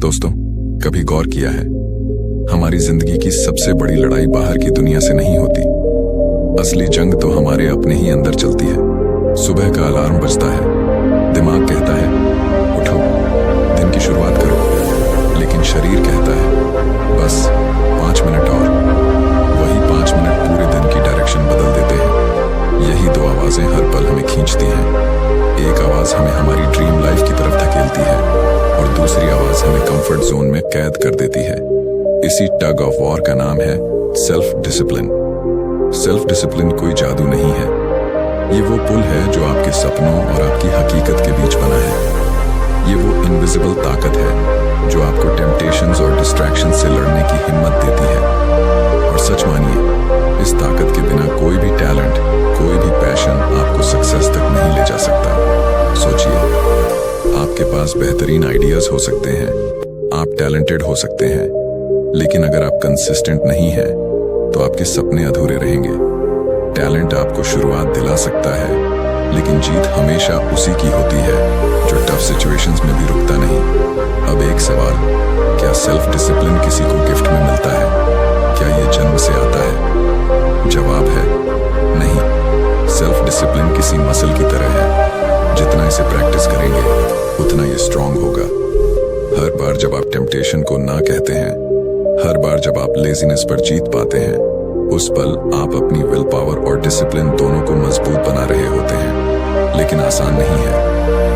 दोस्तों, कभी गौर किया है, हमारी जिंदगी की सबसे बड़ी लड़ाई बाहर की दुनिया से नहीं होती। असली जंग तो हमारे अपने ही अंदर चलती है। सुबह का अलार्म बजता है, दिमाग कहता है उठो, दिन की शुरुआत करो, लेकिन शरीर कहता है बस 5 मिनट और। वही 5 मिनट पूरे दिन की डायरेक्शन बदल देते हैं। यही दो आवाजें हर पल हमें खींचती हैं। एक आवाज हमें हमारी ड्रीम लाइफ की तरफ धकेलती है और दूसरी आवाज हमें कंफर्ट जोन में कैद कर देती है। इसी टग ऑफ वॉर का नाम है सेल्फ डिसिप्लिन। सेल्फ डिसिप्लिन कोई जादू नहीं है, ये वो पुल है जो आपके सपनों और आपकी हकीकत के बीच बना है। ये वो इनविजिबल ताकत है जो आपको टेम्पटेशंस और डिस्ट्रैक्शंस से लड़ने की हिम्मत देती है। और सच मानिए, इस ताकत के बिना कोई भी टैलेंट, कोई भी पैशन आपको सक्सेस तक नहीं ले जा सकता। सोचिए, आपके पास बेहतरीन आइडियाज हो सकते हैं, आप टैलेंटेड हो सकते हैं, लेकिन अगर आप कंसिस्टेंट नहीं हैं तो आपके सपने अधूरे रहेंगे। टैलेंट आपको शुरुआत दिला सकता है, लेकिन जीत हमेशा उसी की होती है जो टफ सिचुएशंस में भी रुकता नहीं। अब एक सवाल, क्या सेल्फ डिसिप्लिन किसी को गिफ्ट में मिलता है? क्या ये जन्म से आता है? जवाब है नहीं। सेल्फ डिसिप्लिन किसी मसल की तरह है, जितना इसे प्रैक्टिस करेंगे उतना ये स्ट्रांग होगा। हर बार जब आप टेम्पटेशन को ना कहते हैं, हर बार जब आप लेजीनेस पर जीत पाते हैं, उस पल आप अपनी विल पावर और डिसिप्लिन दोनों को मजबूत बना रहे होते हैं। लेकिन आसान नहीं है,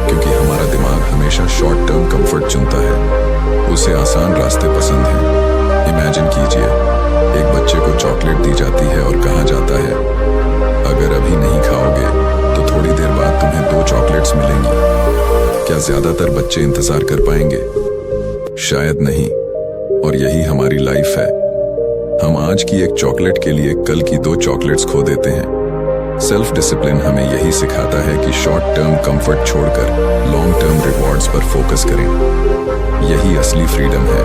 क्योंकि हमारा दिमाग हमेशा शॉर्ट टर्म कंफर्ट चुनता है। उसे आसान रास्ते पसंद हैं। इमेजिन कीजिए, एक बच्चे को चॉकलेट दी जाती है और कहा जाता है अगर अभी नहीं खाओगे तो थोड़ी देर बाद तुम्हें 2 चॉकलेट्स मिलेंगी। क्या ज्यादातर बच्चे इंतजार कर पाएंगे? शायद नहीं। और यही हमारी लाइफ है। हम आज की एक चॉकलेट के लिए कल की 2 चॉकलेट्स खो देते हैं। सेल्फ डिसिप्लिन हमें यही सिखाता है कि शॉर्ट टर्म कंफर्ट छोड़कर लॉन्ग टर्म रिवॉर्ड्स पर फोकस करें। यही असली फ्रीडम है।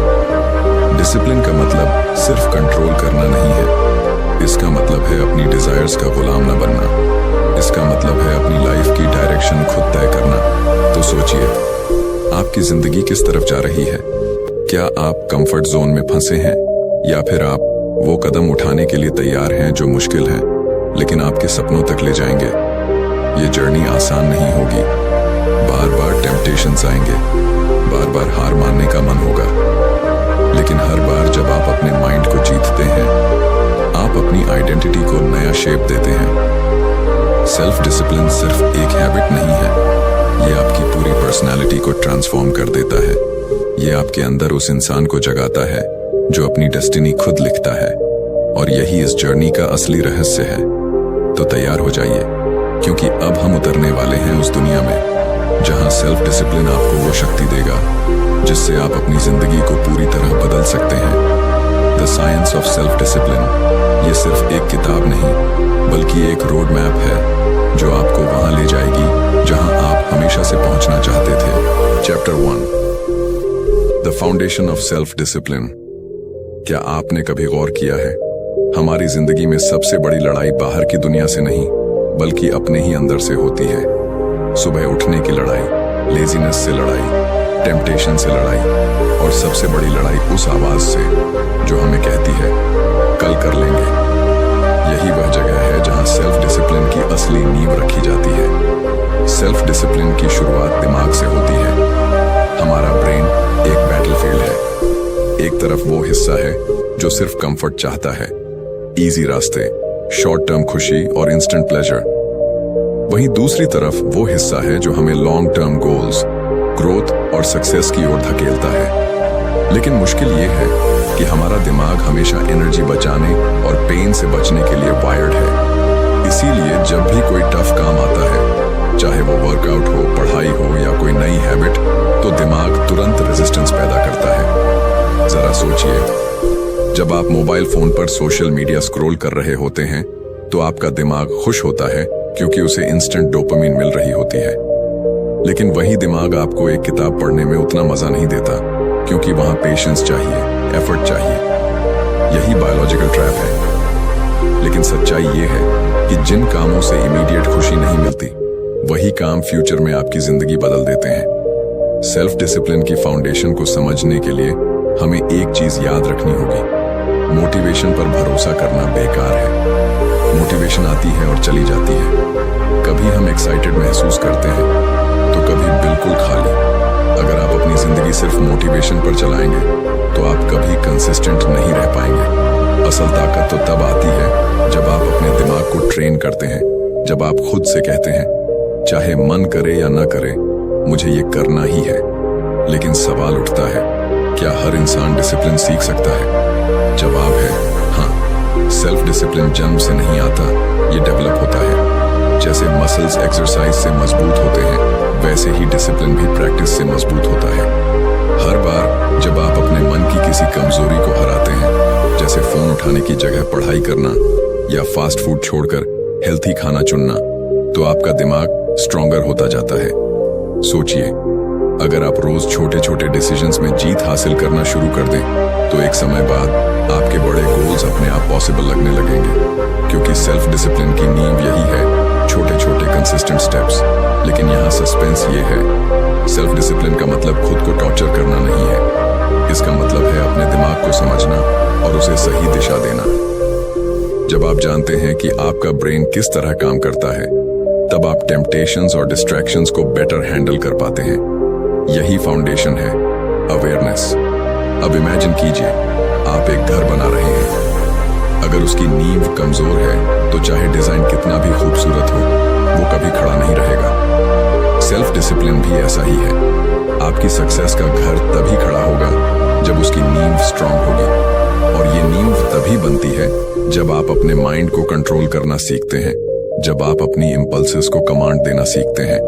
डिसिप्लिन का मतलब सिर्फ कंट्रोल करना नहीं है, इसका मतलब है अपनी डिजायर्स का गुलाम न बनना। इसका मतलब है अपनी लाइफ की डायरेक्शन खुद तय करना। तो सोचिए, आपकी जिंदगी किस तरफ जा रही है? क्या आप कंफर्ट जोन में फंसे हैं, या फिर आप वो कदम उठाने के लिए तैयार हैं जो मुश्किल है लेकिन आपके सपनों तक ले जाएंगे? ये जर्नी आसान नहीं होगी। बार बार टेम्पटेशंस आएंगे, बार बार हार मानने का मन होगा, लेकिन हर बार जब आप अपने माइंड को जीतते हैं, आप अपनी आइडेंटिटी को नया शेप देते हैं। सेल्फ डिसिप्लिन सिर्फ एक हैबिट नहीं है, ये आपकी पूरी पर्सनालिटी को ट्रांसफॉर्म कर देता है। ये आपके अंदर उस इंसान को जगाता है जो अपनी डेस्टिनी खुद लिखता है। और यही इस जर्नी का असली रहस्य है। तो तैयार हो जाइए, क्योंकि अब हम उतरने वाले हैं उस दुनिया में जहां सेल्फ डिसिप्लिन आपको वो शक्ति देगा जिससे आप अपनी जिंदगी को पूरी तरह बदल सकते हैं। The science of self discipline ये सिर्फ एक किताब नहीं, बल्कि एक रोड मैप है जो आपको वहां ले जाएगी जहां आप हमेशा से पहुंचना चाहते थे। Chapter 1, the foundation of self discipline. क्या आपने कभी गौर किया है, हमारी जिंदगी में सबसे बड़ी लड़ाई बाहर की दुनिया से नहीं, बल्कि अपने ही अंदर से होती है। सुबह उठने की लड़ाई, लेजीनेस से लड़ाई, टेम्पटेशन से लड़ाई, और सबसे बड़ी लड़ाई उस आवाज से जो हमें कहती है कल कर लेंगे। यही वह जगह है जहां सेल्फ डिसिप्लिन की असली नींव रखी जाती है। सेल्फ डिसिप्लिन की शुरुआत दिमाग से होती है। हमारा ब्रेन एक बैटलफील्ड है। एक तरफ वो हिस्सा है जो सिर्फ कंफर्ट चाहता है, इजी रास्ते, शॉर्ट टर्म खुशी और इंस्टेंट प्लेजर। वहीं दूसरी तरफ वो हिस्सा है जो हमें लॉन्ग टर्म गोल्स, ग्रोथ और सक्सेस की ओर धकेलता है। लेकिन मुश्किल ये है कि हमारा दिमाग हमेशा एनर्जी बचाने और पेन से बचने के लिए वायर्ड है। इसीलिए जब भी कोई टफ काम आता है, चाहे वो वर्कआउट हो, पढ़ाई हो या कोई नई हैबिट, तो दिमाग तुरंत रेजिस्टेंस पैदा करता है। जरा सोचिए, जब आप मोबाइल फोन पर सोशल मीडिया स्क्रॉल कर रहे होते हैं तो आपका दिमाग खुश होता है क्योंकि उसे इंस्टेंट डोपामिन मिल रही होती है। लेकिन वही दिमाग आपको एक किताब पढ़ने में उतना मजा नहीं देता, क्योंकि वहां पेशेंस चाहिए, एफर्ट चाहिए। यही बायोलॉजिकल ट्रैप है। लेकिन सच्चाई ये है कि जिन कामों से इमीडिएट खुशी नहीं मिलती, वही काम फ्यूचर में आपकी जिंदगी बदल देते हैं। सेल्फ डिसिप्लिन की फाउंडेशन को समझने के लिए हमें एक चीज याद रखनी होगी। मोटिवेशन पर भरोसा करना बेकार है। मोटिवेशन आती है और चली जाती है। कभी हम एक्साइटेड महसूस करते हैं तो कभी बिल्कुल खाली। अगर आप अपनी जिंदगी सिर्फ मोटिवेशन पर चलाएंगे तो आप कभी कंसिस्टेंट नहीं रह पाएंगे। असल ताकत तो तब आती है जब आप अपने दिमाग को ट्रेन करते हैं, जब आप खुद से कहते हैं चाहे मन करे या ना करे मुझे ये करना ही है। लेकिन सवाल उठता है, क्या हर इंसान डिसिप्लिन सीख सकता है? जवाब है हाँ। सेल्फ डिसिप्लिन जन्म से नहीं आता, ये डेवलप होता है। जैसे मसल्स एक्सरसाइज से मजबूत होते हैं वैसे ही डिसिप्लिन भी प्रैक्टिस से मजबूत होता है। हर बार जब आप अपने मन की किसी कमजोरी को हराते हैं, जैसे फोन उठाने की जगह पढ़ाई करना या फास्ट फूड छोड़कर हेल्थी खाना चुनना, तो आपका दिमाग स्ट्रॉन्गर होता जाता है। सोचिए, अगर आप रोज छोटे छोटे डिसीजंस में जीत हासिल करना शुरू कर दें तो एक समय बाद आपके बड़े गोल्स अपने आप पॉसिबल लगने लगेंगे। क्योंकि सेल्फ डिसिप्लिन की नींव यही है, छोटे छोटे कंसिस्टेंट स्टेप्स। लेकिन यहाँ सस्पेंस ये है, सेल्फ डिसिप्लिन का मतलब खुद को टॉर्चर करना नहीं है। इसका मतलब है अपने दिमाग को समझना और उसे सही दिशा देना। जब आप जानते हैं कि आपका ब्रेन किस तरह काम करता है, तब आप टेम्पटेशंस और डिस्ट्रैक्शंस को बेटर हैंडल कर पाते हैं। यही फाउंडेशन है अवेयरनेस। अब इमेजिन कीजिए, आप एक घर बना रहे हैं। अगर उसकी नींव कमजोर है तो चाहे डिजाइन कितना भी खूबसूरत हो, वो कभी खड़ा नहीं रहेगा। सेल्फ डिसिप्लिन भी ऐसा ही है। आपकी सक्सेस का घर तभी खड़ा होगा जब उसकी नींव स्ट्रांग होगी। और ये नींव तभी बनती है जब आप अपने माइंड को कंट्रोल करना सीखते हैं, जब आप अपनी इंपल्सेस को कमांड देना सीखते हैं।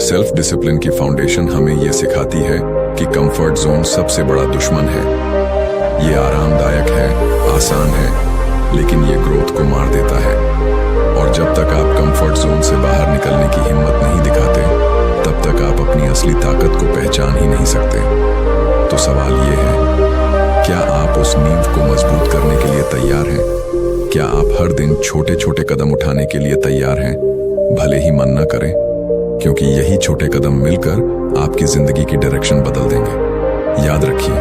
सेल्फ डिसिप्लिन की फाउंडेशन हमें यह सिखाती है कि कंफर्ट जोन सबसे बड़ा दुश्मन है। ये आरामदायक है, आसान है, लेकिन ये ग्रोथ को मार देता है। और जब तक आप कंफर्ट जोन से बाहर निकलने की हिम्मत नहीं दिखाते, तब तक आप अपनी असली ताकत को पहचान ही नहीं सकते। तो सवाल ये है, क्या आप उस नींव को मजबूत करने के लिए तैयार हैं? क्या आप हर दिन छोटे छोटे कदम उठाने के लिए तैयार हैं, भले ही मन न करें? क्योंकि यही छोटे कदम मिलकर आपकी जिंदगी की डायरेक्शन बदल देंगे। याद रखिए,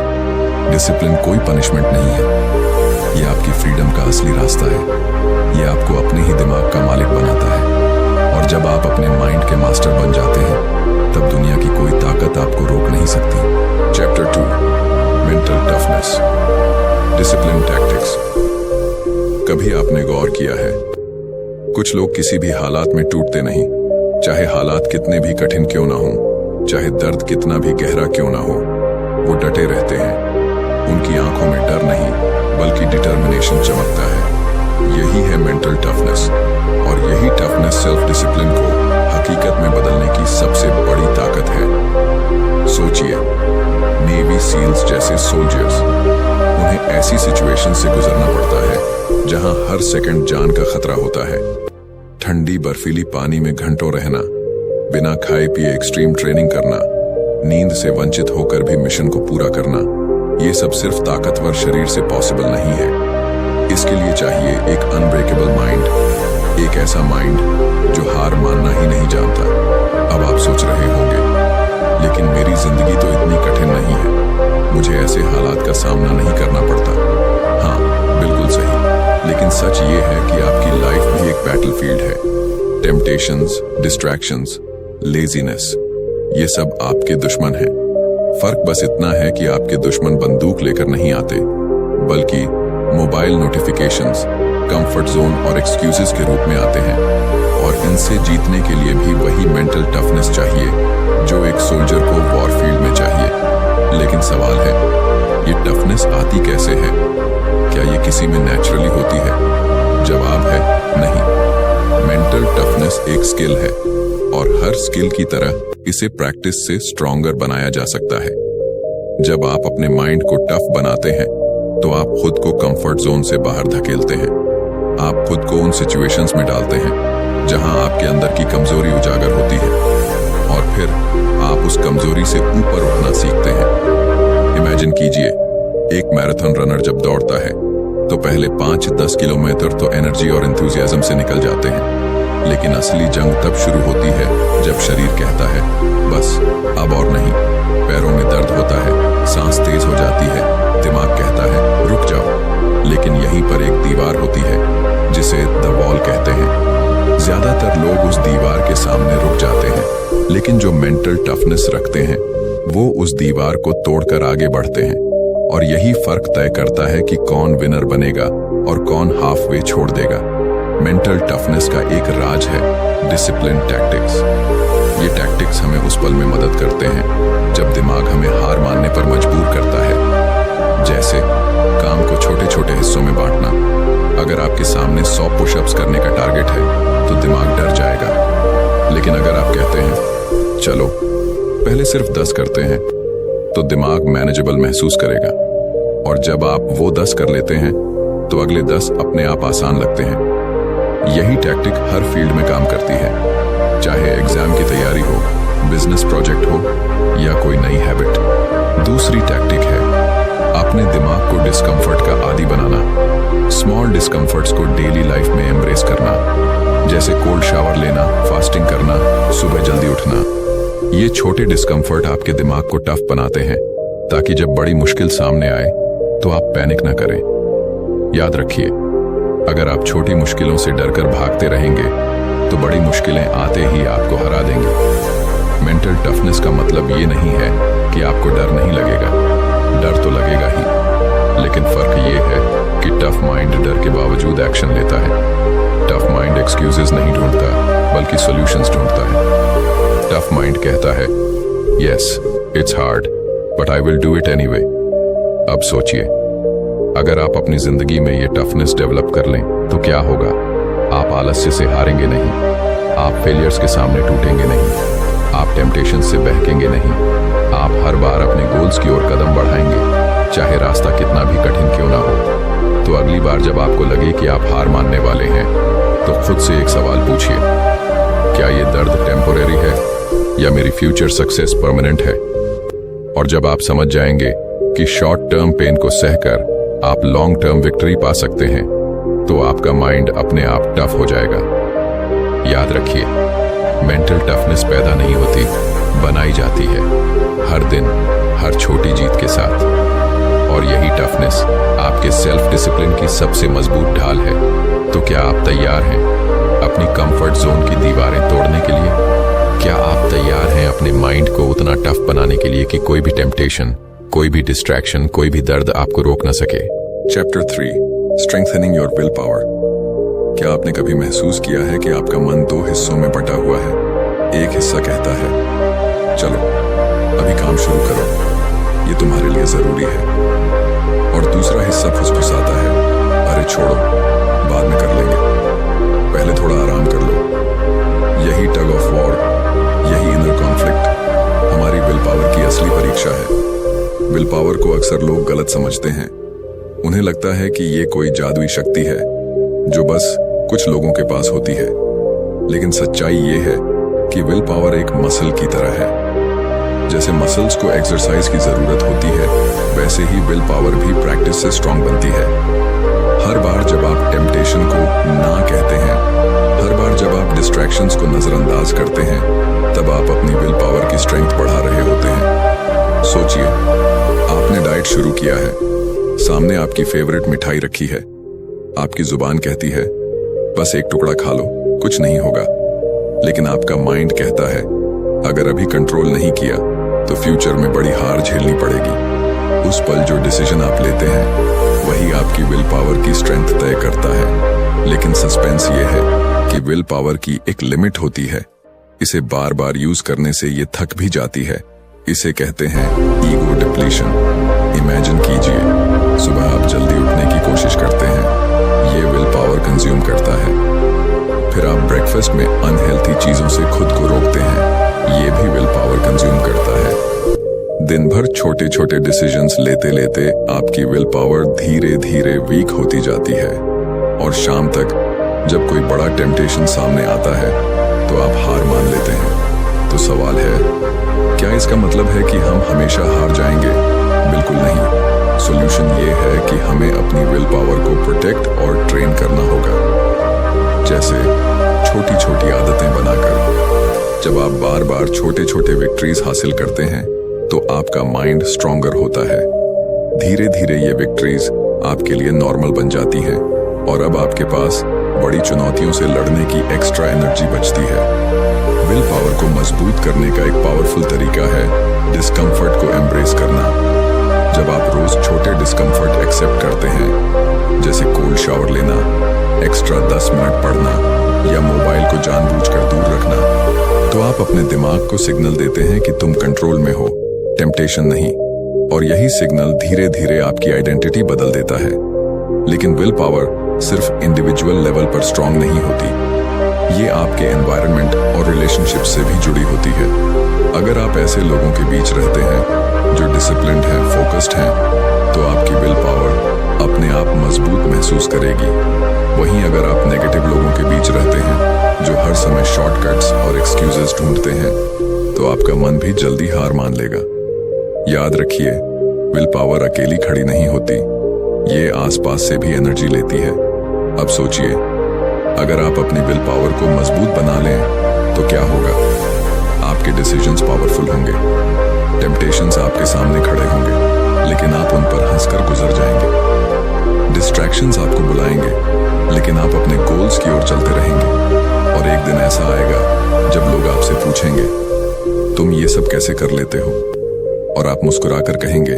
डिसिप्लिन कोई पनिशमेंट नहीं है, ये आपकी फ्रीडम का असली रास्ता है। ये आपको अपने ही दिमाग का मालिक बनाता है। और जब आप अपने माइंड के मास्टर बन जाते हैं, तब दुनिया की कोई ताकत आपको रोक नहीं सकती। Chapter 2, mental toughness, discipline tactics. कभी आपने गौर किया है, कुछ लोग किसी भी हालात में टूटते नहीं, चाहे हालात कितने भी कठिन क्यों ना हो, चाहे दर्द कितना भी गहरा क्यों ना हो, वो डटे रहते हैं। उनकी आंखों में डर नहीं बल्कि डिटर्मिनेशन चमकता है। यही है मेंटल टफनेस। और यही टफनेस सेल्फ डिसिप्लिन को हकीकत में बदलने की सबसे बड़ी ताकत है। सोचिए, नेवी सील्स जैसे सोल्जर्स, उन्हें ऐसी सिचुएशन से गुजरना पड़ता है जहां हर सेकंड जान का खतरा होता है। ठंडी बर्फीली पानी में घंटों रहना, बिना खाए पिए एक्सट्रीम ट्रेनिंग करना, नींद से वंचित होकर भी मिशन को पूरा करना, ये सब सिर्फ ताकतवर शरीर से पॉसिबल नहीं है। इसके लिए चाहिए एक अनब्रेकेबल माइंड, एक ऐसा माइंड जो हार मानना ही नहीं जानता। अब आप सोच रहे होंगे, लेकिन मेरी जिंदगी तो इतनी कठिन नहीं है, मुझे ऐसे हालात का सामना नहीं करना पड़ता। हाँ, बिल्कुल सही, लेकिन सच ये है कि आपकी लाइफ भी एक बैटलफील्ड है। टेम्पटेशंस, डिस्ट्रैक्शंस, लेजीनेस, ये सब आपके दुश्मन हैं। फर्क बस इतना है कि आपके दुश्मन बंदूक लेकर नहीं आते, बल्कि मोबाइल नोटिफिकेशंस, कंफर्ट जोन और एक्सक्यूजेस के रूप में आते हैं। और इनसे जीतने के लिए भी वही मेंटल टफनेस चाहिए जो एक सोल्जर को वॉरफील्ड में चाहिए। लेकिन सवाल है, ये टफनेस आती कैसे है? क्या ये किसी में नेचुरली होती है? जवाब है नहीं। मेंटल टफनेस एक स्किल है, और हर स्किल की तरह इसे प्रैक्टिस से स्ट्रॉन्गर बनाया जा सकता है। जब आप अपने माइंड को टफ बनाते हैं, तो आप खुद को कंफर्ट जोन से बाहर धकेलते हैं। आप खुद को उन सिचुएशंस में डालते हैं जहां आपके अंदर की कमजोरी उजागर होती है, और फिर आप उस कमजोरी से ऊपर उठना सीखते हैं। इमेजिन कीजिए, एक मैराथन रनर जब दौड़ता है तो पहले 5-10 किलोमीटर तो एनर्जी और एंथुसियाज्म से निकल जाते हैं, लेकिन असली जंग तब शुरू होती है जब शरीर कहता है बस अब और नहीं। पैरों में दर्द होता है, सांस तेज हो जाती है, दिमाग कहता है रुक जाओ, लेकिन यहीं पर एक दीवार होती है जिसे द वॉल कहते हैं। ज्यादातर लोग उस दीवार के सामने रुक जाते हैं, लेकिन जो मेंटल टफनेस रखते हैं वो उस दीवार को तोड़कर आगे बढ़ते हैं। और यही फर्क तय करता है कि कौन विनर बनेगा और कौन हाफ वे छोड़ देगा। मेंटल टफनेस का एक राज है डिसिप्लिन टैक्टिक्स। ये टैक्टिक्स हमें उस पल में मदद करते हैं जब दिमाग हमें हार मानने पर मजबूर करता है। जैसे काम को छोटे छोटे हिस्सों में बांटना। अगर आपके सामने 100 पुशअप्स करने का टारगेट है तो दिमाग डर जाएगा, लेकिन अगर आप कहते हैं चलो पहले सिर्फ 10 करते हैं तो दिमाग मैनेजेबल महसूस करेगा। और जब आप वो 10 कर लेते हैं तो अगले 10 अपने आप आसान लगते हैं। यही टैक्टिक हर फील्ड में काम करती है, चाहे एग्जाम की तैयारी हो, बिजनेस प्रोजेक्ट हो या कोई नई हैबिट। दूसरी टैक्टिक है अपने दिमाग को डिस्कम्फर्ट का आदी बनाना। स्मॉल डिस्कम्फर्ट्स को डेली लाइफ में एम्ब्रेस करना, जैसे कोल्ड शावर लेना, फास्टिंग करना, सुबह जल्दी उठना। ये छोटे डिस्कम्फर्ट आपके दिमाग को टफ बनाते हैं ताकि जब बड़ी मुश्किल सामने आए तो आप पैनिक ना करें। याद रखिए, अगर आप छोटी मुश्किलों से डरकर भागते रहेंगे तो बड़ी मुश्किलें आते ही आपको हरा देंगी। मेंटल टफनेस का मतलब ये नहीं है कि आपको डर नहीं लगेगा, डर तो लगेगा ही, लेकिन फर्क ये है कि टफ माइंड डर के बावजूद एक्शन लेता है। टफ माइंड एक्सक्यूजेस नहीं ढूंढता बल्कि सॉल्यूशंस ढूंढता है। टफ माइंड कहता है yes it's hard but I will do it anyway. अब सोचिए, अगर आप अपनी जिंदगी में ये टफनेस डेवलप कर लें तो क्या होगा? आप आलस्य से हारेंगे नहीं, आप फेलियर्स के सामने टूटेंगे नहीं, आप टेम्पटेशन से बहकेंगे नहीं, आप हर बार अपने गोल्स की ओर कदम बढ़ाएंगे, चाहे रास्ता कितना भी कठिन क्यों ना हो। तो अगली बार जब आपको लगे कि आप हार मानने वाले हैं तो खुद से एक सवाल पूछिए, क्या ये दर्द टेम्पोरेरी है या मेरी फ्यूचर सक्सेस परमानेंट है? और जब आप समझ जाएंगे कि शॉर्ट टर्म पेन को सहकर आप लॉन्ग टर्म विक्ट्री पा सकते हैं तो आपका माइंड अपने आप टफ हो जाएगा। याद रखिए, मेंटल टफनेस पैदा नहीं होती, बनाई जाती है, हर दिन हर छोटी जीत के साथ। और यही टफनेस आपके सेल्फ डिसिप्लिन की सबसे मजबूत ढाल है। तो क्या आप तैयार हैं अपनी कंफर्ट जोन की दीवारें तोड़ने के लिए? क्या आप तैयार हैं अपने माइंड को उतना टफ बनाने के लिए कि कोई भी टेम्पटेशन, कोई भी डिस्ट्रैक्शन, कोई भी दर्द आपको रोक ना सके? Chapter 3 strengthening your will power. क्या आपने कभी महसूस किया है कि आपका मन 2 हिस्सों में बटा हुआ है? एक हिस्सा कहता है चलो अभी काम शुरू करो, ये तुम्हारे लिए जरूरी है, और दूसरा हिस्सा फुसफुसाता है अरे छोड़ो बाद में कर लेंगे, पहले थोड़ा आराम कर लो। यही टग ऑफ वॉर, यही इनर कॉन्फ्लिक्ट हमारी विल पावर की असली परीक्षा है। विल पावर को अक्सर लोग गलत समझते हैं। उन्हें लगता है कि ये कोई जादुई शक्ति है जो बस कुछ लोगों के पास होती है, लेकिन सच्चाई ये है कि विल पावर एक मसल की तरह है। जैसे मसल्स को एक्सरसाइज की जरूरत होती है, वैसे ही विल पावर भी प्रैक्टिस से स्ट्रांग बनती है। हर बार जब आप टेम्पटेशन को ना कहते हैं, हर बार जब आप डिस्ट्रैक्शंस को नजरअंदाज करते हैं, तब आप अपनी विल पावर की स्ट्रेंथ बढ़ा रहे होते हैं। सोचिए, आपने डाइट शुरू किया है, सामने आपकी फेवरेट मिठाई रखी है, आपकी जुबान कहती है बस एक टुकड़ा खा लो, कुछ नहीं होगा, लेकिन आपका माइंड कहता है अगर अभी कंट्रोल नहीं किया तो फ्यूचर में बड़ी हार झेलनी पड़ेगी। उस पल जो डिसीजन आप लेते हैं वही आपकी विल पावर की स्ट्रेंथ तय करता है। लेकिन सस्पेंस ये है कि विल पावर की एक लिमिट होती है, इसे बार बार यूज करने से ये थक भी जाती है। इसे कहते हैं ईगो डिप्लीशन। इमेजिन कीजिए, सुबह आप जल्दी उठने की कोशिश करते हैं, ये विल पावर कंज्यूम करता है। फिर आप ब्रेकफास्ट में अनहेल्थी चीजों से खुद को रोकते हैं, ये भी विल पावर कंज्यूम करता है। दिन भर छोटे छोटे डिसीजंस लेते लेते आपकी विल पावर धीरे धीरे वीक होती जाती है, और शाम तक जब कोई बड़ा टेम्पटेशन सामने आता है तो आप हार मान लेते हैं। तो सवाल है, क्या इसका मतलब है कि हम हमेशा हार जाएंगे? बिल्कुल नहीं। सॉल्यूशन ये है कि हमें अपनी विल पावर को प्रोटेक्ट और ट्रेन करना होगा। जैसे छोटी छोटी आदतें बनाकर, जब आप बार बार छोटे छोटे विक्ट्रीज हासिल करते हैं तो आपका माइंड स्ट्रॉन्गर होता है। धीरे धीरे ये विक्ट्रीज आपके लिए नॉर्मल बन जाती हैं और अब आपके पास बड़ी चुनौतियों से लड़ने की एक्स्ट्रा एनर्जी बचती है। विल पावर को मजबूत करने का एक पावरफुल तरीका है डिस्कम्फर्ट को एम्ब्रेस करना। जब आप रोज छोटे डिस्कम्फर्ट एक्सेप्ट करते हैं, जैसे कोल्ड शावर लेना, एक्स्ट्रा 10 मिनट पढ़ना या मोबाइल को जानबूझकर दूर रखना, तो आप अपने दिमाग को सिग्नल देते हैं कि तुम कंट्रोल में हो, टेम्पटेशन नहीं। और यही सिग्नल धीरे धीरे आपकी आइडेंटिटी बदल देता है। लेकिन विल पावर सिर्फ इंडिविजुअल लेवल पर स्ट्रांग नहीं होती, ये आपके एनवायरनमेंट और रिलेशनशिप से भी जुड़ी होती है। अगर आप ऐसे लोगों के बीच रहते हैं जो डिसिप्लिन्ड हैं, फोकस्ड हैं, तो आपकी विल पावर अपने आप मजबूत महसूस करेगी। वहीं अगर आप नेगेटिव लोगों के बीच रहते हैं जो हर समय शॉर्टकट्स और एक्सक्यूजेस ढूंढते हैं, तो आपका मन भी जल्दी हार मान लेगा। याद रखिए, विल पावर अकेली खड़ी नहीं होती, ये आसपास से भी एनर्जी लेती है। अब सोचिए, अगर आप अपनी विल पावर को मजबूत बना लें तो क्या होगा? आपके डिसीजंस पावरफुल होंगे, टेम्पटेशंस आपके सामने खड़े होंगे, लेकिन आप उन पर हंसकर गुजर जाएंगे। डिस्ट्रैक्शंस आपको बुलाएंगे, लेकिन आप अपने गोल्स की ओर चलते रहेंगे। और एक दिन ऐसा आएगा जब लोग आपसे पूछेंगे, तुम ये सब कैसे कर लेते हो? और आप मुस्कुराकर कहेंगे,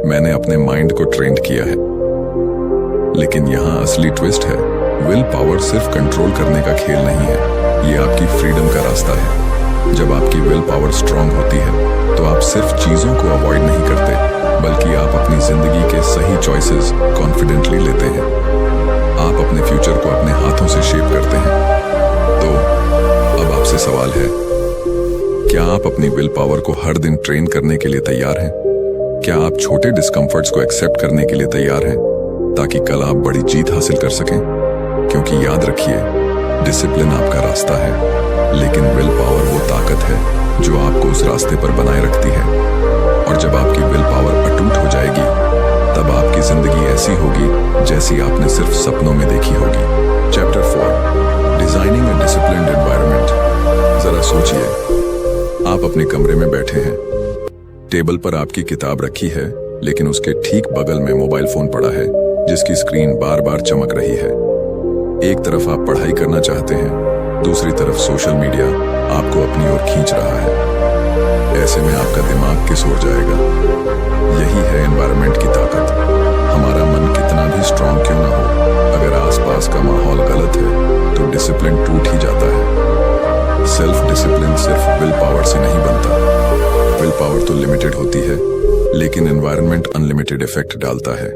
मैंने अपने माइंड को ट्रेंड किया है। लेकिन यहाँ असली ट्विस्ट है, विल पावर सिर्फ कंट्रोल करने का खेल नहीं है, ये आपकी फ्रीडम का रास्ता है। जब आपकी विल पावर स्ट्रांग होती है तो आप सिर्फ चीजों को अवॉइड नहीं करते, बल्कि आप अपनी जिंदगी के सही चॉइसेस कॉन्फिडेंटली लेते हैं। आप अपने फ्यूचर को अपने हाथों से शेप करते हैं। तो अब आपसे सवाल है, क्या आप अपनी विल पावर को हर दिन ट्रेन करने के लिए तैयार हैं? क्या आप छोटे डिस्कम्फर्ट्स को एक्सेप्ट करने के लिए तैयार हैं, ताकि कल आप बड़ी जीत हासिल कर सकें? क्योंकि याद रखिए, डिसिप्लिन आपका रास्ता है, लेकिन विल पावर वो ताकत है जो आपको उस रास्ते पर बनाए रखती है। और जब आपकी विल पावर अटूट हो जाएगी, तब आपकी जिंदगी ऐसी होगी जैसी आपने सिर्फ सपनों में देखी होगी। चैप्टर 4, डिजाइनिंग अ डिसिप्लिन्ड एनवायरनमेंट। जरा सोचिए, आप अपने कमरे में बैठे हैं, टेबल पर आपकी किताब रखी है, लेकिन उसके ठीक बगल में मोबाइल फोन पड़ा है जिसकी स्क्रीन बार बार चमक रही है। एक तरफ आप पढ़ाई करना चाहते हैं, दूसरी तरफ सोशल मीडिया आपको अपनी ओर खींच रहा है। ऐसे में आपका दिमाग किस ओर जाएगा? यही है एनवायरनमेंट की ताकत। हमारा मन कितना भी स्ट्रांग क्यों ना हो, अगर आसपास का माहौल गलत है तो डिसिप्लिन टूट ही जाता है। सेल्फ डिसिप्लिन सिर्फ विल पावर से नहीं बनता। विल पावर तो लिमिटेड होती है, लेकिन एनवायरनमेंट अनलिमिटेड इफेक्ट डालता है।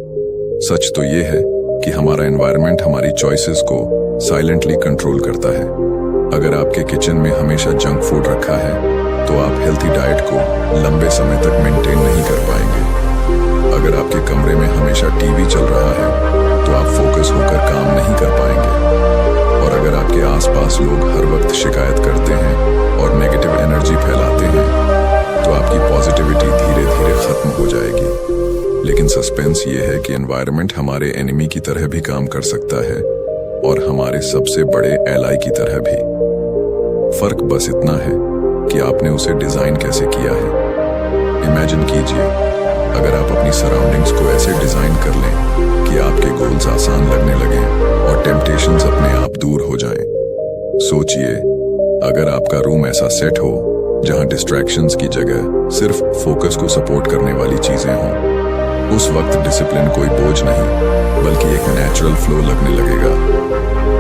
सच तो ये है कि हमारा एनवायरनमेंट हमारी चॉइसेस को साइलेंटली कंट्रोल करता है। अगर आपके किचन में हमेशा जंक फूड रखा है, तो आप हेल्थी डाइट को लंबे समय तक मेंटेन नहीं कर पाएंगे। अगर आपके कमरे में हमेशा टीवी चल रहा है, तो आप फोकस होकर काम नहीं कर पाएंगे। और अगर आपके आसपास लोग हर वक्त शिकायत करते हैं और नेगेटिव एनर्जी फैलाते हैं, तो आपकी पॉजिटिविटी धीरे धीरे खत्म हो जाएगी। लेकिन सस्पेंस ये है कि एनवायरनमेंट हमारे एनिमी की तरह भी काम कर सकता है और हमारे सबसे बड़े एलाई की तरह भी। फर्क बस इतना है कि आपने उसे डिजाइन कैसे किया है। इमेजिन कीजिए, अगर आप अपनी सराउंडिंग्स को ऐसे डिजाइन कर लें कि आपके गोल्स आसान लगने लगें और टेम्पटेशंस अपने आप दूर हो जाएं। सोचिए, अगर आपका रूम ऐसा सेट हो जहां डिस्ट्रैक्शंस की जगह सिर्फ फोकस को सपोर्ट करने वाली चीजें हों, उस वक्त डिसिप्लिन कोई बोझ नहीं, बल्कि एक नेचुरल फ्लो लगने लगेगा।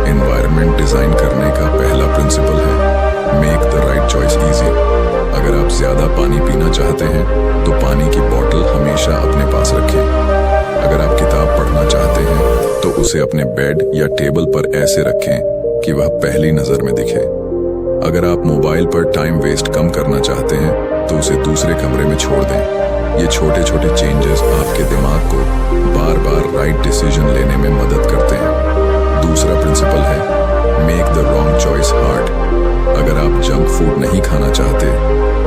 एनवायरनमेंट डिजाइन करने का पहला प्रिंसिपल है, make the right choice easy. अगर आप ज्यादा पानी पीना चाहते हैं, तो पानी की बोतल हमेशा अपने पास रखें। अगर आप किताब पढ़ना चाहते हैं, तो उसे अपने बेड या टेबल पर ऐसे रखें कि वह पहली नजर में दिखे। अगर आप मोबाइल पर टाइम वेस्ट कम करना चाहते हैं, तो उसे दूसरे कमरे में छोड़ दें। ये छोटे छोटे चेंजेस आपके दिमाग को बार बार राइट डिसीजन लेने में मदद करते हैं। दूसरा प्रिंसिपल है, make the wrong choice hard. अगर आप जंक फूड नहीं खाना चाहते,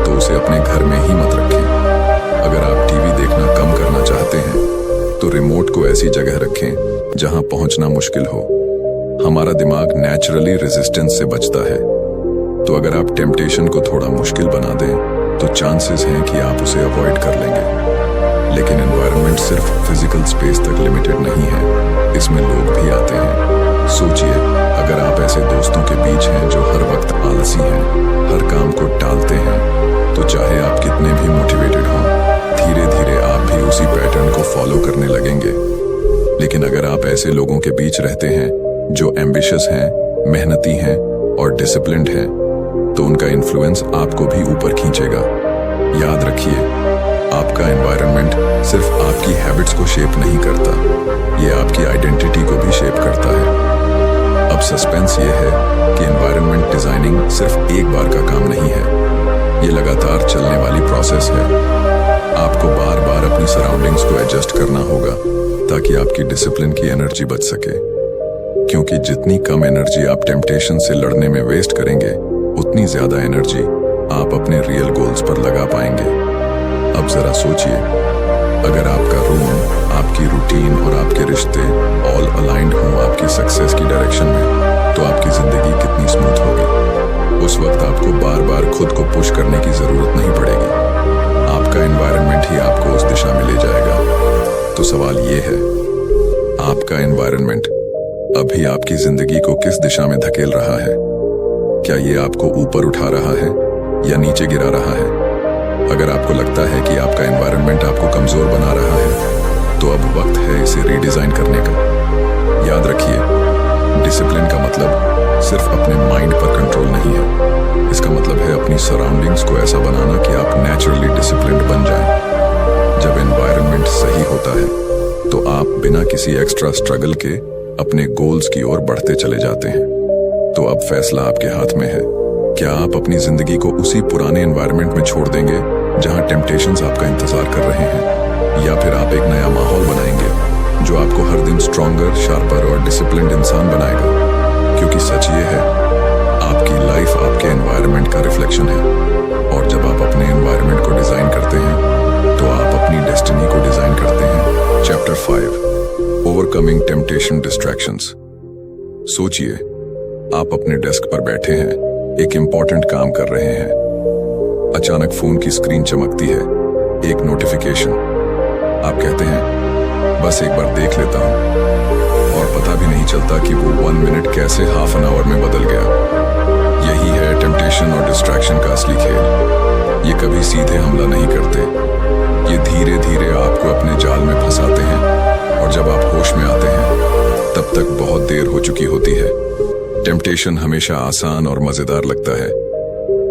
तो उसे अपने घर में ही मत रखें। अगर आप टीवी देखना कम करना चाहते हैं, तो रिमोट को ऐसी जगह रखें जहां पहुंचना मुश्किल हो। हमारा दिमाग नेचुरली रेजिस्टेंस से बचता है। तो अगर आप टेम्पटेशन को थोड़ा मुश्किल बना दें तो चांसेस हैं कि आप उसे अवॉइड कर लेंगे। लेकिन एनवायरनमेंट सिर्फ फिजिकल स्पेस तक लिमिटेड नहीं है, इसमें लोग भी आते हैं। सोचिए, अगर आप ऐसे दोस्तों के बीच हैं जो हर वक्त आलसी हैं, हर काम को टालते हैं, तो चाहे आप कितने भी मोटिवेटेड हों, धीरे धीरे आप भी उसी पैटर्न को फॉलो करने लगेंगे। लेकिन अगर आप ऐसे लोगों के बीच रहते हैं जो एम्बिशियस हैं, मेहनती हैं और डिसिप्लिन्ड हैं, तो उनका इन्फ्लुएंस आपको भी ऊपर खींचेगा। याद रखिए, आपका एनवायरनमेंट सिर्फ आपकी हैबिट्स को शेप नहीं करता, ये आपकी आइडेंटिटी को भी शेप करता है। अब सस्पेंस ये है कि एनवायरनमेंट डिजाइनिंग सिर्फ एक बार का काम नहीं है, ये लगातार चलने वाली प्रोसेस है। आपको बार बार अपनी सराउंडिंग्स को एडजस्ट करना होगा ताकि आपकी डिसिप्लिन की एनर्जी बच सके, क्योंकि जितनी कम एनर्जी आप टेम्पटेशन से लड़ने में वेस्ट करेंगे, उतनी ज्यादा एनर्जी आप अपने रियल गोल्स पर लगा पाएंगे। अब जरा सोचिए, अगर आपका रूम, आपकी रूटीन और आपके रिश्ते ऑल अलाइंड हों आपकी सक्सेस की डायरेक्शन में, तो आपकी जिंदगी कितनी स्मूथ होगी। उस वक्त आपको बार बार खुद को पुश करने की जरूरत नहीं पड़ेगी, आपका एनवायरनमेंट ही आपको उस दिशा में ले जाएगा। तो सवाल ये है, आपका एनवायरनमेंट अभी आपकी जिंदगी को किस दिशा में धकेल रहा है? क्या ये आपको ऊपर उठा रहा है या नीचे गिरा रहा है? अगर आपको लगता है कि आपका एनवायरनमेंट आपको कमजोर बना रहा है, तो अब वक्त है इसे रीडिजाइन करने का। याद रखिए, डिसिप्लिन का मतलब सिर्फ अपने माइंड पर कंट्रोल नहीं है, इसका मतलब है अपनी सराउंडिंग्स को ऐसा बनाना कि आप नेचुरली डिसिप्लिन्ड बन जाएं। जब एनवायरनमेंट सही होता है, तो आप बिना किसी एक्स्ट्रा स्ट्रगल के अपने गोल्स की ओर बढ़ते चले जाते हैं। तो अब फैसला आपके हाथ में है, क्या आप अपनी जिंदगी को उसी पुराने एनवायरनमेंट में छोड़ देंगे जहां टेम्पटेशंस आपका इंतजार कर रहे हैं, या फिर आप एक नया माहौल बनाएंगे जो आपको हर दिन स्ट्रॉन्गर, शार्पर और डिसिप्लिन्ड इंसान बनाएगा? क्योंकि सच ये है, आपकी लाइफ आपके एनवायरनमेंट का रिफ्लेक्शन है, और जब आप अपने एनवायरनमेंट को डिजाइन करते हैं, तो आप अपनी डेस्टिनी को डिजाइन करते हैं। Chapter 5, overcoming temptation distractions. सोचिए, आप अपने डेस्क पर बैठे हैं, एक इंपॉर्टेंट काम कर रहे हैं। अचानक फोन की स्क्रीन चमकती है, एक नोटिफिकेशन। आप कहते हैं, बस एक बार देख लेता हूं, और पता भी नहीं चलता कि वो 1 मिनट कैसे हाफ एन आवर में बदल गया। यही है टेम्पटेशन और डिस्ट्रैक्शन का असली खेल। ये कभी सीधे हमला नहीं करते, ये धीरे धीरे आपको अपने जाल में फंसाते हैं, और जब आप होश में आते हैं, तब तक बहुत देर हो चुकी होती है। टेम्पटेशन हमेशा आसान और मजेदार लगता है।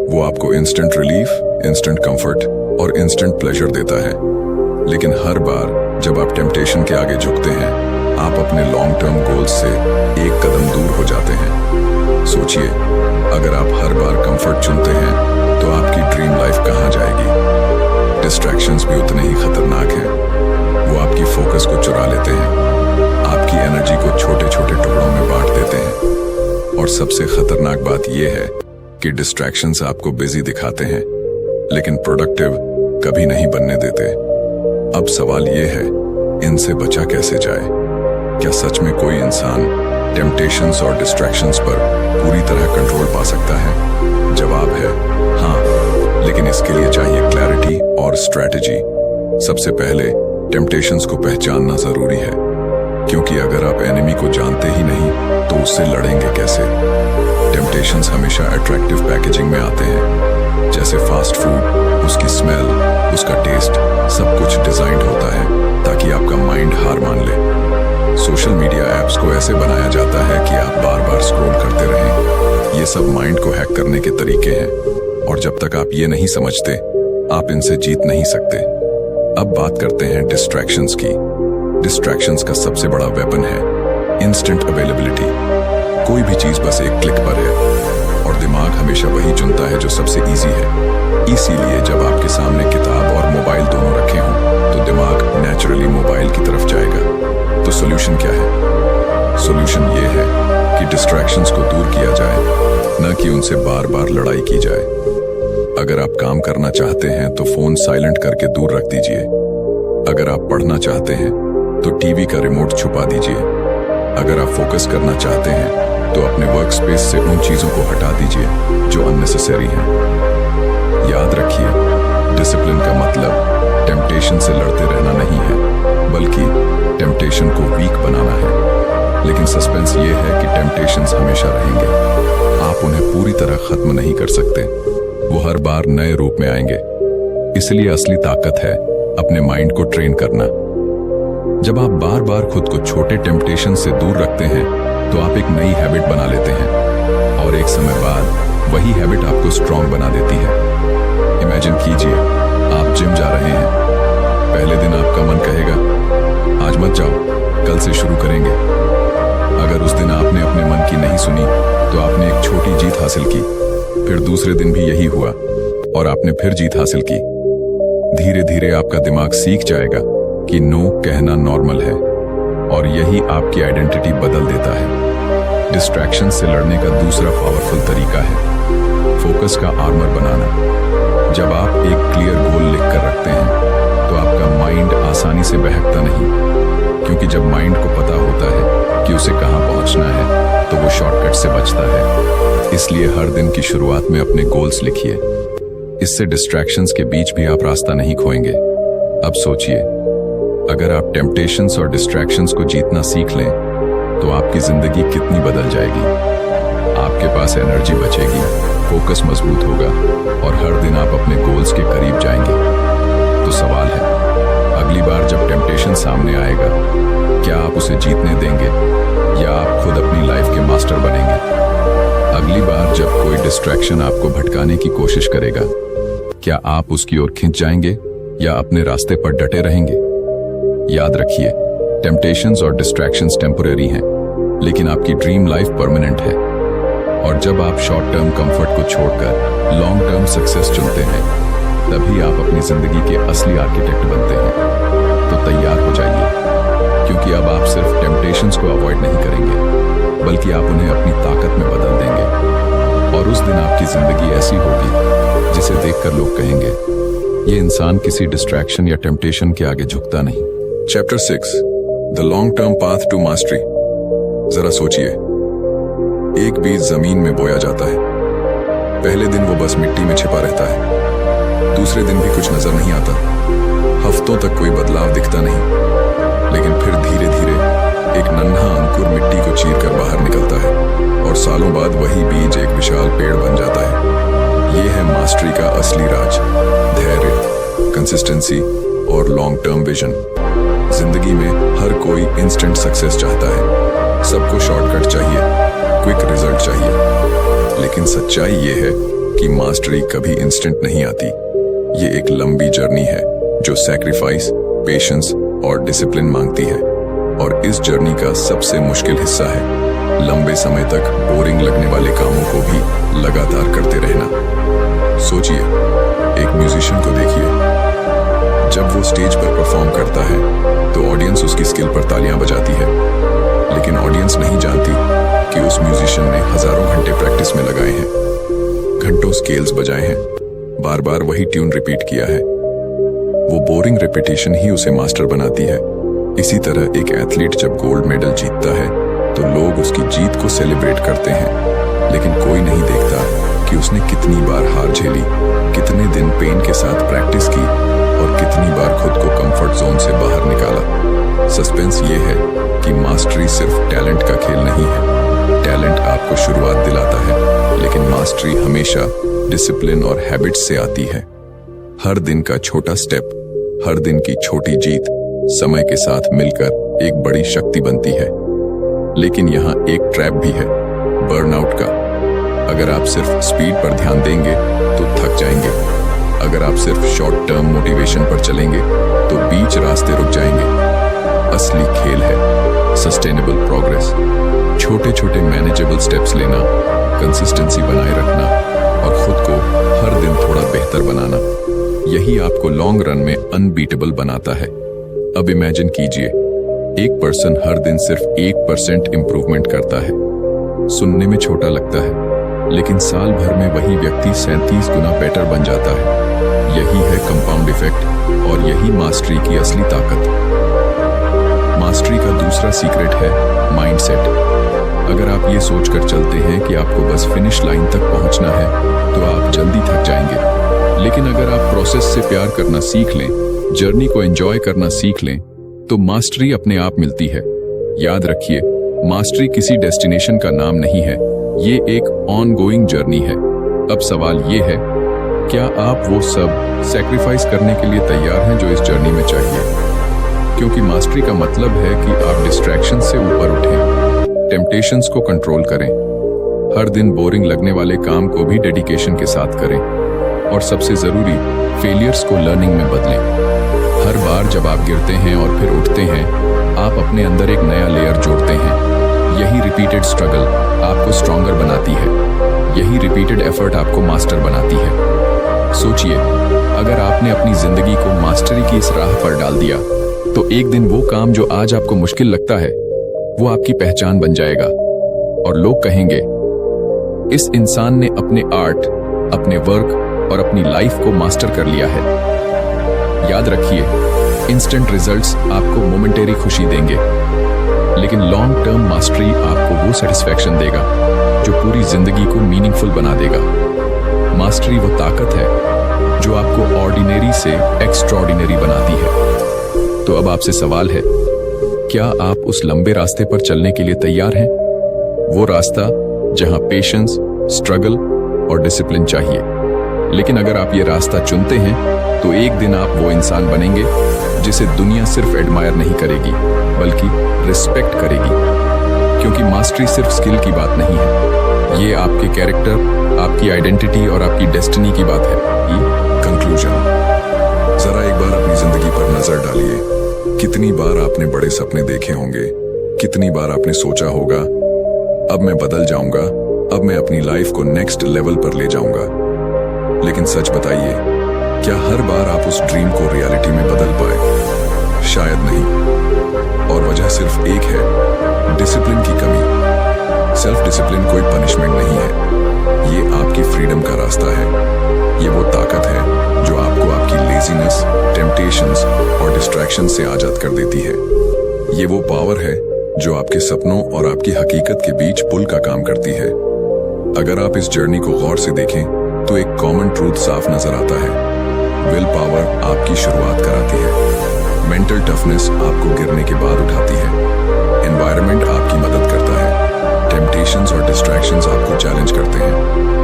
वो आपको इंस्टेंट रिलीफ, इंस्टेंट कंफर्ट और इंस्टेंट प्लेजर देता है। लेकिन हर बार जब आप टेम्पटेशन के आगे झुकते हैं, आप अपने लॉन्ग टर्म गोल्स से एक कदम दूर हो जाते हैं। सोचिए, अगर आप हर बार कंफर्ट चुनते हैं, तो आपकी ड्रीम लाइफ कहाँ जाएगी? डिस्ट्रैक्शंस भी उतने ही खतरनाक हैं। वो आपकी फोकस को चुरा लेते हैं, आपकी एनर्जी को छोटे छोटे टुकड़ों में बांट देते हैं, और सबसे खतरनाक बात यह है कि डिस्ट्रैक्शंस आपको बिजी दिखाते हैं, लेकिन प्रोडक्टिव कभी नहीं बनने देते। अब सवाल यह है, इनसे बचा कैसे जाए? क्या सच में कोई इंसान टेम्पटेशंस और डिस्ट्रैक्शंस पर पूरी तरह कंट्रोल पा सकता है? जवाब है हाँ, लेकिन इसके लिए चाहिए क्लैरिटी और स्ट्रैटेजी। सबसे पहले टेम्पटेशंस को पहचानना जरूरी है, क्योंकि अगर आप एनिमी को जानते ही नहीं, तो उससे लड़ेंगे कैसे? टेम्पटेशंस हमेशा अट्रैक्टिव पैकेजिंग में आते हैं, जैसे फास्ट फूड, उसकी स्मेल, उसका टेस्ट, सब कुछ डिजाइंड होता है ताकि आपका माइंड हार मान ले। सोशल मीडिया ऐप्स को ऐसे बनाया जाता है कि आप बार बार स्क्रॉल करते रहें। ये सब माइंड को हैक करने के तरीके हैं, और जब तक आप ये नहीं समझते, आप इनसे जीत नहीं सकते। अब बात करते हैं डिस्ट्रैक्शंस की। डिस्ट्रैक्शंस का सबसे बड़ा वेपन है इंस्टेंट अवेलेबिलिटी। कोई भी चीज बस एक क्लिक पर है, और दिमाग हमेशा वही चुनता है जो सबसे इजी है। इसीलिए जब आपके सामने किताब और मोबाइल दोनों रखे हों, तो दिमाग नेचुरली मोबाइल की तरफ जाएगा। तो सॉल्यूशन क्या है? सॉल्यूशन ये है कि डिस्ट्रैक्शंस को दूर किया जाए, न कि उनसे बार बार लड़ाई की जाए। अगर आप काम करना चाहते हैं तो फोन साइलेंट करके दूर रख दीजिए। अगर आप पढ़ना चाहते हैं तो टीवी का रिमोट छुपा दीजिए। अगर आप फोकस करना चाहते हैं तो अपने वर्क स्पेस से उन चीजों को हटा दीजिए जो अननेसेसरी हैं। याद रखिए, डिसिप्लिन का मतलब टेम्पटेशन से लड़ते रहना नहीं है, बल्कि टेम्पटेशन को वीक बनाना है। लेकिन सस्पेंस ये है कि टेम्पटेशंस हमेशा रहेंगे, आप उन्हें पूरी तरह खत्म नहीं कर सकते, वो हर बार नए रूप में आएंगे। इसलिए असली ताकत है अपने माइंड को ट्रेन करना। जब आप बार बार खुद को छोटे टेम्पटेशन से दूर रखते हैं तो आप एक नई हैबिट बना लेते हैं और एक समय बाद वही हैबिट आपको स्ट्रांग बना देती है। इमेजिन कीजिए, आप जिम जा रहे हैं। पहले दिन आपका मन कहेगा आज मत जाओ, कल से शुरू करेंगे। अगर उस दिन आपने अपने मन की नहीं सुनी तो आपने एक छोटी जीत हासिल की। फिर दूसरे दिन भी यही हुआ और आपने फिर जीत हासिल की। धीरे धीरे आपका दिमाग सीख जाएगा कि नो कहना नॉर्मल है और यही आपकी आइडेंटिटी बदल देता है। डिस्ट्रैक्शन से लड़ने का दूसरा पावरफुल तरीका है फोकस का आर्मर बनाना। जब आप एक क्लियर गोल लिख कर रखते हैं तो आपका माइंड आसानी से बहकता नहीं, क्योंकि जब माइंड को पता होता है कि उसे कहां पहुंचना है तो वो शॉर्टकट से बचता है। इसलिए हर दिन की शुरुआत में अपने गोल्स लिखिए, इससे डिस्ट्रैक्शंस के बीच भी आप रास्ता नहीं खोएंगे। अब सोचिए, अगर आप टेम्पटेशंस और डिस्ट्रैक्शंस को जीतना सीख लें तो आपकी जिंदगी कितनी बदल जाएगी। आपके पास एनर्जी बचेगी, फोकस मजबूत होगा और हर दिन आप अपने गोल्स के करीब जाएंगे। तो सवाल है, अगली बार जब टेम्पटेशन सामने आएगा, क्या आप उसे जीतने देंगे या आप खुद अपनी लाइफ के मास्टर बनेंगे? अगली बार जब कोई डिस्ट्रैक्शन आपको भटकाने की कोशिश करेगा, क्या आप उसकी ओर खिंच जाएंगे या अपने रास्ते पर डटे रहेंगे? याद रखिए, टेम्पटेशंस और डिस्ट्रैक्शंस टेम्परेरी हैं, लेकिन आपकी ड्रीम लाइफ परमानेंट है। और जब आप शॉर्ट टर्म कंफर्ट को छोड़कर लॉन्ग टर्म सक्सेस चुनते हैं, तभी आप अपनी जिंदगी के असली आर्किटेक्ट बनते हैं। तो तैयार हो जाइए, क्योंकि अब आप सिर्फ टेम्पटेशंस को अवॉइड नहीं करेंगे, बल्कि आप उन्हें अपनी ताकत में बदल देंगे। और उस दिन आपकी जिंदगी ऐसी होगी जिसे देखकर लोग कहेंगे, ये इंसान किसी डिस्ट्रैक्शन या टेम्पटेशन के आगे झुकता नहीं। Chapter 6, the long term path to mastery. जरा सोचिए, एक बीज जमीन में बोया जाता है। पहले दिन वो बस मिट्टी में छिपा रहता है, दूसरे दिन भी कुछ नजर नहीं आता, हफ्तों तक कोई बदलाव दिखता नहीं। लेकिन फिर धीरे धीरे एक नन्हा अंकुर मिट्टी को चीरकर बाहर निकलता है और सालों बाद वही बीज एक विशाल पेड़ बन जाता है। ये है मास्टरी का असली राज, धैर्य, कंसिस्टेंसी और लॉन्ग टर्म विजन। जिंदगी में हर कोई इंस्टेंट सक्सेस चाहता है, सबको शॉर्टकट चाहिए, क्विक रिजल्ट चाहिए। लेकिन सच्चाई ये है कि मास्टरी कभी इंस्टेंट नहीं आती। ये एक लंबी जर्नी है जो सैक्रिफाइस, पेशेंस और डिसिप्लिन मांगती है। और इस जर्नी का सबसे मुश्किल हिस्सा है लंबे समय तक बोरिंग लगने वाले कामों को भी लगातार करते रहना। सोचिए, एक म्यूजिशियन को देखिए, जब वो स्टेज पर परफॉर्म करता है तो ऑडियंस उसकी स्किल पर तालियां बजाती है, लेकिन ऑडियंस नहीं जानती कि उस म्यूजिशियन ने हजारों घंटे प्रैक्टिस में लगाए हैं, घंटों स्केल्स बजाए हैं, बार बार वही ट्यून रिपीट किया है। वो बोरिंग रिपीटेशन ही उसे मास्टर बनाती है। इसी तरह एक एथलीट जब गोल्ड मेडल जीतता है तो लोग उसकी जीत को सेलिब्रेट करते हैं, लेकिन कोई नहीं देखता कि उसने कितनी बार हार झेली, कितने दिन पेन के साथ प्रैक्टिस की और कितनी बार खुद को कंफर्ट जोन से बाहर निकाला। सस्पेंस ये है कि मास्टरी सिर्फ टैलेंट का खेल नहीं है। टैलेंट आपको शुरुआत दिलाता है, लेकिन मास्टरी हमेशा डिसिप्लिन और हैबिट्स से आती है। हर दिन का छोटा स्टेप, हर दिन की छोटी जीत समय के साथ मिलकर एक बड़ी शक्ति बनती है। लेकिन यहाँ एक ट्रैप भी है, बर्नआउट का। अगर आप सिर्फ स्पीड पर ध्यान देंगे तो थक जाएंगे। अगर आप सिर्फ शॉर्ट टर्म मोटिवेशन पर चलेंगे तो बीच रास्ते रुक जाएंगे। असली खेल है सस्टेनेबल प्रोग्रेस, छोटे छोटे मैनेजेबल स्टेप्स लेना, कंसिस्टेंसी बनाए रखना और खुद को हर दिन थोड़ा बेहतर बनाना। यही आपको लॉन्ग रन में अनबीटेबल बनाता है। अब इमेजिन कीजिए, एक पर्सन हर दिन सिर्फ 1% इंप्रूवमेंट करता है। सुनने में छोटा लगता है, लेकिन साल भर में वही व्यक्ति 37 गुना बेटर बन जाता है। यही है कंपाउंड इफेक्ट और यही मास्टरी की असली ताकत। मास्टरी का दूसरा दूसरा सीक्रेट है माइंडसेट। अगर आप ये सोचकर चलते हैं कि आपको बस फिनिश लाइन तक पहुंचना है तो आप जल्दी थक जाएंगे। लेकिन अगर आप प्रोसेस से प्यार करना सीख लें, जर्नी को एंजॉय करना सीख लें, तो मास्टरी अपने आप मिलती है। याद रखिए, मास्टरी किसी डेस्टिनेशन का नाम नहीं है, ये एक ऑनगोइंग जर्नी है। अब सवाल ये है, क्या आप वो सब सैक्रिफाइस करने के लिए तैयार हैं जो इस जर्नी में चाहिए? क्योंकि मास्टरी का मतलब है कि आप डिस्ट्रैक्शन से ऊपर उठें, टेम्पटेशंस को कंट्रोल करें, हर दिन बोरिंग लगने वाले काम को भी डेडिकेशन के साथ करें, और सबसे जरूरी, फेलियर्स को लर्निंग में बदलें। हर बार जब आप गिरते हैं और फिर उठते हैं, आप अपने अंदर एक नया लेयर जोड़ते हैं। यही रिपीटेड स्ट्रगल आपको स्ट्रॉन्गर बनाती है, यही रिपीटेड एफर्ट आपको मास्टर बनाती है। सोचिए, अगर आपने अपनी जिंदगी को मास्टरी की इस राह पर डाल दिया, तो एक दिन वो काम जो आज आपको मुश्किल लगता है, वो आपकी पहचान बन जाएगा, और लोग कहेंगे, इस इंसान ने अपने आर्ट, अपने वर्क और अपनी लाइफ को मास्टर कर लिया है। याद रखिए, इंस्टेंट रिजल्ट्स आपको मोमेंटरी खुशी देंगे, लेकिन लॉन्ग टर्म मास्टरी आपको वो सेटिस्फैक्शन देगा जो पूरी जिंदगी को मीनिंगफुल बना देगा। मास्टरी वो ताकत है जो आपको ऑर्डिनरी से एक्स्ट्राऑर्डिनरी बनाती है। तो अब आपसे सवाल है, क्या आप उस लंबे रास्ते पर चलने के लिए तैयार हैं? वो रास्ता जहां पेशेंस, स्ट्रगल और डिसिप्लिन चाहिए। लेकिन अगर आप ये रास्ता चुनते हैं, तो एक दिन आप वो इंसान बनेंगे जिसे दुनिया सिर्फ एडमायर नहीं करेगी, बल्कि रिस्पेक्ट करेगी। क्योंकि मास्टरी सिर्फ स्किल की बात नहीं है, ये आपके कैरेक्टर, आपकी आइडेंटिटी और आपकी डेस्टिनी की बात है। कंक्लूजन, जरा एक बार अपनी जिंदगी पर नजर डालिए। कितनी बार आपने बड़े सपने देखे होंगे, कितनी बार आपने सोचा होगा, अब मैं बदल जाऊंगा, अब मैं अपनी लाइफ को नेक्स्ट लेवल पर ले जाऊंगा। लेकिन सच बताइए, क्या हर बार आप उस ड्रीम को रियलिटी में बदल पाए? शायद नहीं। और वजह सिर्फ एक है, डिसिप्लिन की कमी। सेल्फ डिसिप्लिन कोई पनिशमेंट नहीं है, ये आपकी फ्रीडम का रास्ता है। ये वो ताकत है जो आपको आपकी लेजीनेस, टेम्पटेशंस और डिस्ट्रैक्शन से आजाद कर देती है। ये वो पावर है जो आपके सपनों और आपकी हकीकत के बीच पुल का काम करती है। अगर आप इस जर्नी को गौर से देखें, तो एक कॉमन ट्रूथ साफ नजर आता है। विल पावर आपकी शुरुआत कराती है, मेंटल टफनेस आपको गिरने के बाद उठाती है, एनवायरनमेंट आपकी मदद करता है, टेम्पटेशंस और डिस्ट्रैक्शंस आपको चैलेंज करते हैं,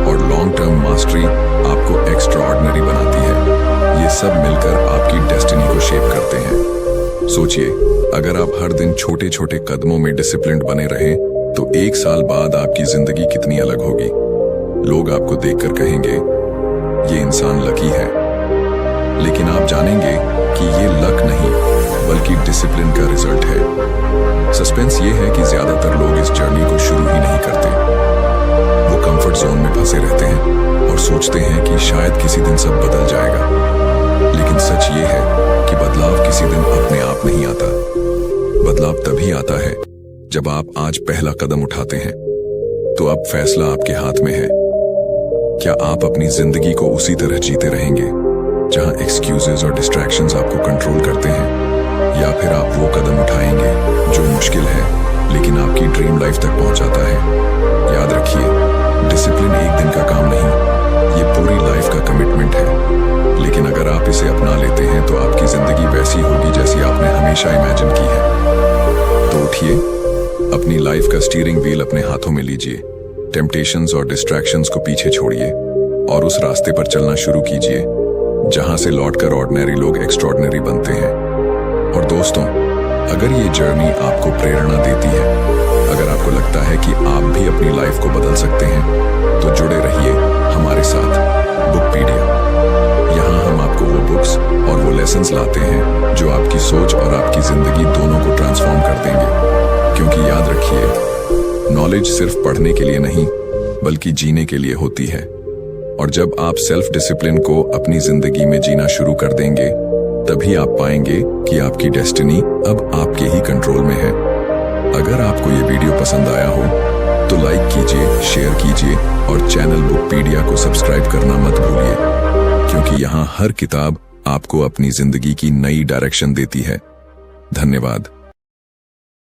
और लॉन्ग टर्म मास्टरी आपको एक्स्ट्राऑर्डिनरी बनाती है। ये सब मिलकर आपकी डेस्टिनी को शेप करते हैं। सोचिए, अगर आप हर दिन छोटे छोटे कदमों में डिसिप्लिन्ड बने रहें, तो एक साल बाद आपकी जिंदगी कितनी अलग होगी। लोग आपको देखकर कहेंगे, ये इंसान लकी है। लेकिन आप जानेंगे कि ये लक नहीं, बल्कि डिसिप्लिन का रिजल्ट है। सस्पेंस ये है कि ज्यादातर लोग इस जर्नी को शुरू ही नहीं करते। वो कंफर्ट जोन में फंसे रहते हैं और सोचते हैं कि शायद किसी दिन सब बदल जाएगा। लेकिन सच ये है कि बदलाव किसी दिन अपने आप नहीं आता। बदलाव तभी आता है जब आप आज पहला कदम उठाते हैं। तो अब फैसला आपके हाथ में है। क्या आप अपनी जिंदगी को उसी तरह जीते रहेंगे जहां एक्सक्यूजेस और डिस्ट्रैक्शंस आपको कंट्रोल करते हैं, या फिर आप वो कदम उठाएंगे जो मुश्किल है लेकिन आपकी ड्रीम लाइफ तक पहुंचाता है? याद रखिए, डिसिप्लिन एक दिन का काम नहीं, ये पूरी लाइफ का कमिटमेंट है। लेकिन अगर आप इसे अपना लेते हैं, तो आपकी जिंदगी वैसी होगी जैसी आपने हमेशा इमेजिन की है। तो उठिए, अपनी लाइफ का स्टीयरिंग व्हील अपने हाथों में लीजिए, टेम्पटेशंस और डिस्ट्रैक्शंस को पीछे छोड़िए और उस रास्ते पर चलना शुरू कीजिए जहां से लौटकर ऑर्डिनरी लोग एक्स्ट्राऑर्डिनरी बनते हैं। और दोस्तों, अगर ये जर्नी आपको प्रेरणा देती है, अगर आपको लगता है कि आप भी अपनी लाइफ को बदल सकते हैं, तो जुड़े रहिए हमारे साथ बुकपीडिया। यहाँ हम आपको वो बुक्स और वो लेसन्स लाते हैं जो आपकी सोच और आपकी जिंदगी दोनों को ट्रांसफॉर्म कर देंगे। क्योंकि याद रखिए, नॉलेज सिर्फ पढ़ने के लिए नहीं, बल्कि जीने के लिए होती है। और जब आप सेल्फ डिसिप्लिन को अपनी जिंदगी में जीना शुरू कर देंगे, तभी आप पाएंगे कि आपकी डेस्टिनी अब आपके ही कंट्रोल में है। अगर आपको ये वीडियो पसंद आया हो, तो लाइक कीजिए, शेयर कीजिए और चैनल बुकपीडिया को सब्सक्राइब करना मत भूलिए, क्योंकि यहाँ हर किताब आपको अपनी जिंदगी की नई डायरेक्शन देती है। धन्यवाद।